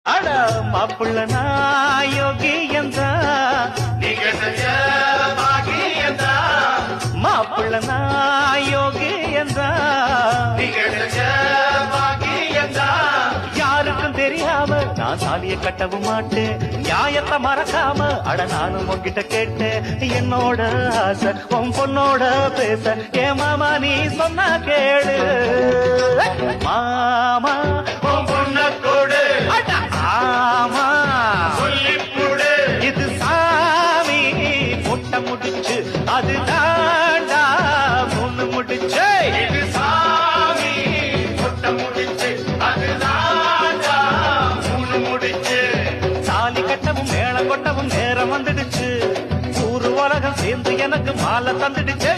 அட மாப்பிள்ள நான் யோகியந்தா நீங்க செஞ்ச பாகியந்தா மாப்பிள்ள நான் யோகியந்தா நீங்க செஞ்ச பாகியந்தா யாருக்கும் தெரியாம நான் சாலிய கட்டவும் மாட்டேன் நியாயத்தை மறக்காம அட நானும் உன்கிட்ட கேட்டேன் என்னோட ஆசை உன் பொண்ணோட பேச ஏ மாமா நீ சொன்னா கேளு மாமா உன் பொண்ண கொடு ஆமா சொல்லிப்புடு இது சாமி முட்டை முடிச்சு அது தாண்டா பொண்ணு முடிச்சு இது சாமி முட்டை முடிச்சு அது தாண்டா பொண்ணு முடிச்சு சாலி கட்டவும் மேளம் கொட்டவும் நேரம் வந்துடுச்சு ஊரு உலகம் சேர்ந்து எனக்கு மாலை தந்துடுச்சு